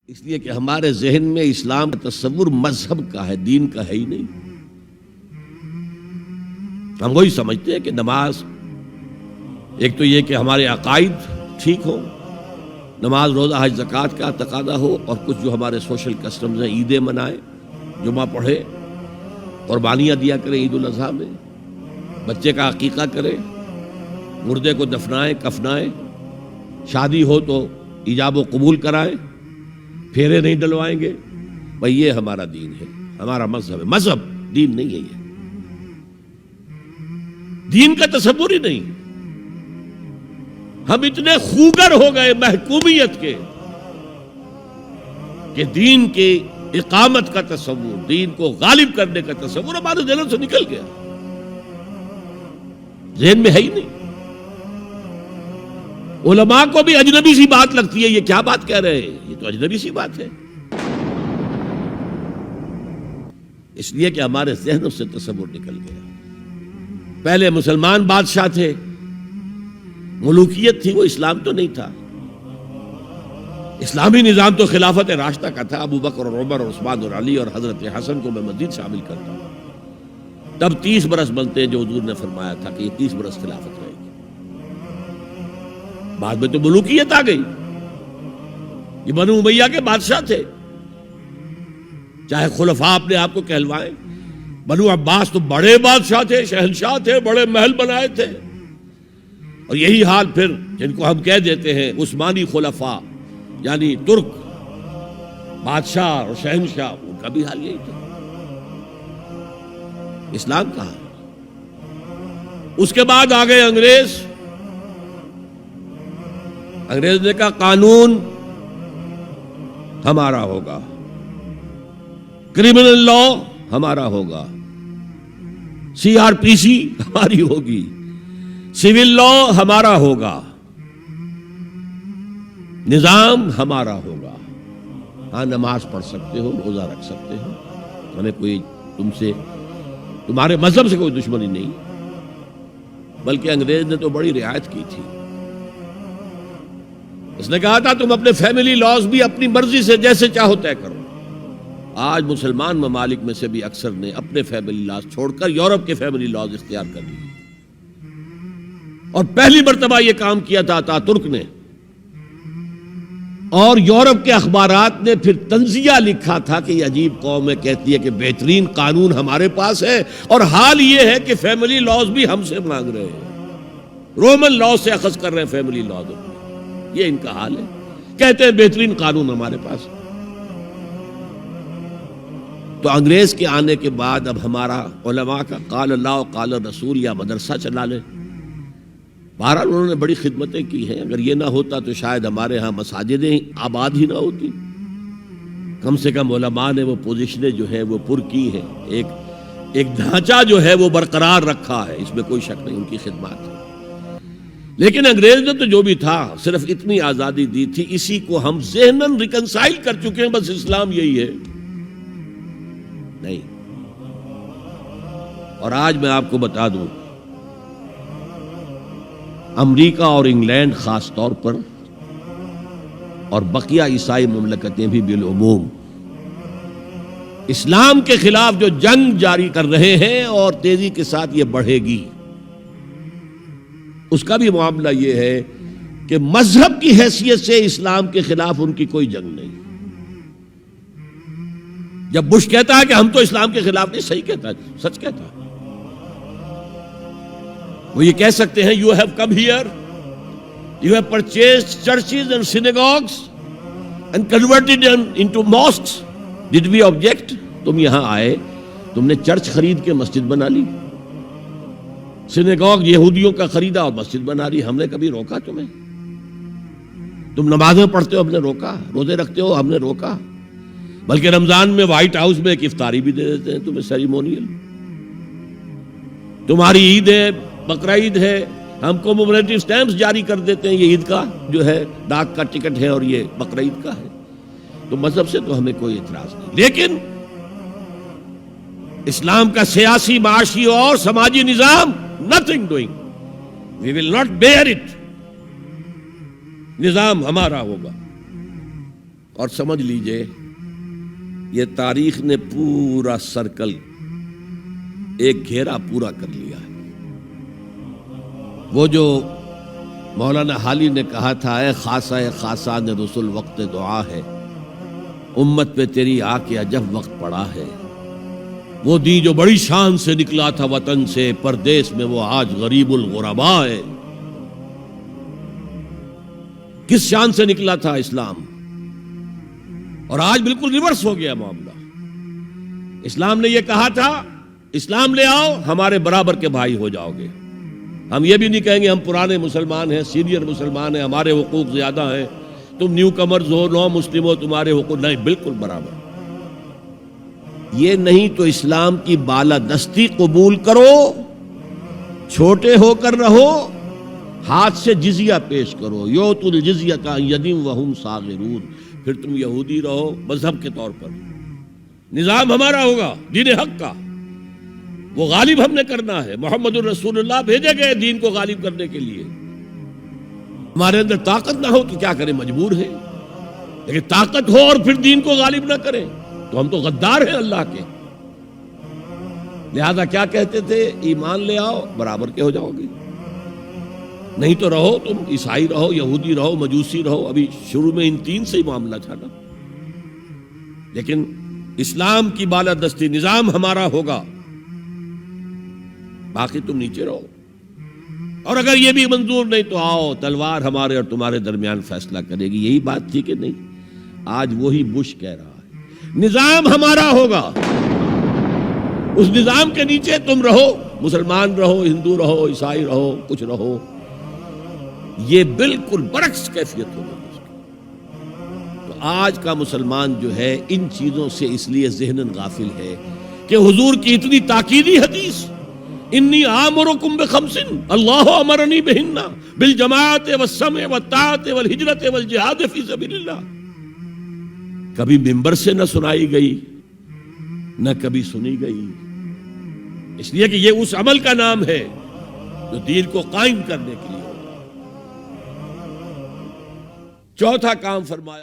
اس لیے کہ ہمارے ذہن میں اسلام کا تصور مذہب کا ہے، دین کا ہے ہی نہیں۔ ہم وہی سمجھتے ہیں کہ نماز، ایک تو یہ کہ ہمارے عقائد ٹھیک ہو، نماز روزہ حج زکوٰۃ کا تقاضا ہو، اور کچھ جو ہمارے سوشل کسٹمز ہیں، عیدیں منائے، جمعہ پڑھے، قربانیاں دیا کریں عید الاضحیٰ میں، بچے کا عقیقہ کرے، مردے کو دفنائیں کفنائیں، شادی ہو تو ایجاب و قبول کرائیں، پھیرے نہیں ڈلوائیں گے۔ بھئی یہ ہمارا دین ہے، ہمارا مذہب ہے۔ مذہب دین نہیں ہے، یہ دین کا تصور ہی نہیں۔ ہم اتنے خوگر ہو گئے محکومیت کے کہ دین کی اقامت کا تصور، دین کو غالب کرنے کا تصور ہمارے ذہنوں سے نکل گیا، ذہن میں ہے ہی نہیں۔ علماء کو بھی اجنبی سی بات لگتی ہے، یہ کیا بات کہہ رہے ہیں، یہ تو اجنبی سی بات ہے، اس لیے کہ ہمارے ذہنوں سے تصور نکل گیا۔ پہلے مسلمان بادشاہ تھے، ملوکیت تھی، وہ اسلام تو نہیں تھا۔ اسلامی نظام تو خلافت راشدہ کا تھا، ابو بکر اور عمر اور عثمان اور علی اور حضرت حسن کو میں مزید شامل کرتا ہوں۔ تب 30 برس بنتے ہیں جو حضور نے فرمایا تھا کہ یہ 30 برس خلافت رہے گی۔ بعد میں تو ملوکیت آ گئی، یہ بنو امیہ کے بادشاہ تھے، چاہے خلفاء اپنے آپ کو کہلوائیں۔ بنو عباس تو بڑے بادشاہ تھے، شہنشاہ تھے، بڑے محل بنائے تھے، اور یہی حال پھر جن کو ہم کہہ دیتے ہیں عثمانی خلفاء، یعنی ترک بادشاہ اور شہنشاہ، ان کا بھی حال یہی تھا۔ اسلام کہاں؟ اس کے بعد آ گئے انگریز۔ انگریز نے کہا قانون ہمارا ہوگا، کرمنل لا ہمارا ہوگا، CRPC ہماری ہوگی، سول لا ہمارا ہوگا، نظام ہمارا ہوگا۔ ہاں نماز پڑھ سکتے ہو، روزہ رکھ سکتے ہو، ہمیں کوئی تمہارے مذہب سے کوئی دشمنی نہیں، بلکہ انگریز نے تو بڑی رعایت کی تھی۔ اس نے کہا تھا تم اپنے فیملی لاز بھی اپنی مرضی سے جیسے چاہو طے کرو۔ آج مسلمان ممالک میں سے بھی اکثر نے اپنے فیملی لاز چھوڑ کر یورپ کے فیملی لاز اختیار کر لیے، اور پہلی مرتبہ یہ کام کیا تھا اتاترک نے، اور یورپ کے اخبارات نے پھر تنزیہ لکھا تھا کہ یہ عجیب قوم ہے، کہتی ہے کہ بہترین قانون ہمارے پاس ہے، اور حال یہ ہے کہ فیملی لاز بھی ہم سے مانگ رہے ہیں، رومن لا سے اخذ کر رہے ہیں فیملی لاز، یہ ان کا حال ہے، کہتے ہیں بہترین قانون ہمارے پاس۔ تو انگریز کے آنے کے بعد اب ہمارا علماء کا قال اللہ و قال رسول یا مدرسہ چلا لیں۔ بہرحال انہوں نے بڑی خدمتیں کی ہیں، اگر یہ نہ ہوتا تو شاید ہمارے ہاں مساجدیں آباد ہی نہ ہوتی۔ کم سے کم علماء نے وہ پوزیشنیں جو ہیں وہ پر کی ہیں، ایک ڈھانچہ جو ہے وہ برقرار رکھا ہے، اس میں کوئی شک نہیں، ان کی خدمات ہے۔ لیکن انگریز نے تو جو بھی تھا صرف اتنی آزادی دی تھی، اسی کو ہم ذہناً ریکنسائل کر چکے ہیں، بس اسلام یہی ہے نہیں۔ اور آج میں آپ کو بتا دوں، امریکہ اور انگلینڈ خاص طور پر، اور بقیہ عیسائی مملکتیں بھی بالعموم، اسلام کے خلاف جو جنگ جاری کر رہے ہیں، اور تیزی کے ساتھ یہ بڑھے گی، اس کا بھی معاملہ یہ ہے کہ مذہب کی حیثیت سے اسلام کے خلاف ان کی کوئی جنگ نہیں۔ جب بش کہتا ہے کہ ہم تو اسلام کے خلاف نہیں، صحیح کہتا ہے، سچ کہتا ہے، وہ یہ کہہ سکتے ہیں you have come here, you have purchased churches and synagogues and converted them into mosques. Did we object? تم یہاں آئے، تم نے چرچ خرید کے مسجد بنا لی، سینیگوگ یہودیوں کا خریدا اور مسجد بنا لی، ہم نے کبھی روکا تمہیں؟ تم نمازیں پڑھتے ہو، ہم نے روکا؟ روزے رکھتے ہو، ہم نے روکا؟ بلکہ رمضان میں وائٹ ہاؤس میں ایک افطاری بھی دے دیتے ہیں تمہیں، سیریمونیل۔ تمہاری عید ہے، بقرہ عید ہے، ہم کو کمیموریٹو سٹیمپس جاری کر دیتے ہیں، یہ عید کا جو ہے ڈاک کا ٹکٹ ہے اور یہ بقرہ عید کا ہے۔ تو مذہب سے تو ہمیں کوئی اعتراض نہیں، لیکن اسلام کا سیاسی، معاشی اور سماجی نظام nothing doing, we will not bear it، نظام ہمارا ہوگا۔ اور سمجھ لیجئے یہ تاریخ نے پورا سرکل ایک گھیرا پورا کر لیا ہے۔ وہ جو مولانا حالی نے کہا تھا، اے خاصہ خاصان رسول وقت دعا ہے، امت پہ تیری آ کے عجب وقت پڑا ہے۔ وہ دین جو بڑی شان سے نکلا تھا وطن سے پردیس میں، وہ آج غریب الغربا ہے۔ کس شان سے نکلا تھا اسلام، اور آج بالکل ریورس ہو گیا معاملہ۔ اسلام نے یہ کہا تھا اسلام لے آؤ، ہمارے برابر کے بھائی ہو جاؤ گے۔ ہم یہ بھی نہیں کہیں گے ہم پرانے مسلمان ہیں، سینئر مسلمان ہیں، ہمارے حقوق زیادہ ہیں، تم نیو کمرز ہو، نو مسلم ہو، تمہارے حقوق نہیں، بالکل برابر۔ یہ نہیں تو اسلام کی بالادستی قبول کرو، چھوٹے ہو کر رہو، ہاتھ سے جزیہ پیش کرو، یؤتُ الجزیۃ عن یدٍ وہم صاغرون، پھر تم یہودی رہو مذہب کے طور پر، نظام ہمارا ہوگا دین حق کا، وہ غالب ہم نے کرنا ہے۔ محمد الرسول اللہ بھیجے گئے دین کو غالب کرنے کے لیے۔ ہمارے اندر طاقت نہ ہو تو کیا کریں، مجبور ہیں، لیکن طاقت ہو اور پھر دین کو غالب نہ کریں تو ہم تو غدار ہیں اللہ کے۔ لہذا کیا کہتے تھے، ایمان لے آؤ برابر کے ہو جاؤ گے، نہیں تو رہو تم عیسائی رہو، یہودی رہو، مجوسی رہو۔ ابھی شروع میں ان تین سے ہی معاملہ تھا نا، لیکن اسلام کی بالادستی نظام ہمارا ہوگا، باقی تم نیچے رہو، اور اگر یہ بھی منظور نہیں تو آؤ تلوار ہمارے اور تمہارے درمیان فیصلہ کرے گی۔ یہی بات تھی کہ نہیں؟ آج وہی بش کہہ رہا ہے نظام ہمارا ہوگا، اس نظام کے نیچے تم رہو، مسلمان رہو، ہندو رہو، عیسائی رہو، کچھ رہو۔ یہ بالکل برعکس کیفیت ہو گئی اس کی۔ تو آج کا مسلمان جو ہے ان چیزوں سے اس لیے ذہناً غافل ہے کہ حضور کی اتنی تاکیدی حدیث، انی آمرکم بخمس اللہ امرنی بہن بالجماعت والسمع والطاعت والہجرت والجہاد فی سبیل اللہ، کبھی ممبر سے نہ سنائی گئی نہ کبھی سنی گئی، اس لیے کہ یہ اس عمل کا نام ہے جو دین کو قائم کرنے کے لیے ہوگا۔ چوتھا کام فرمایا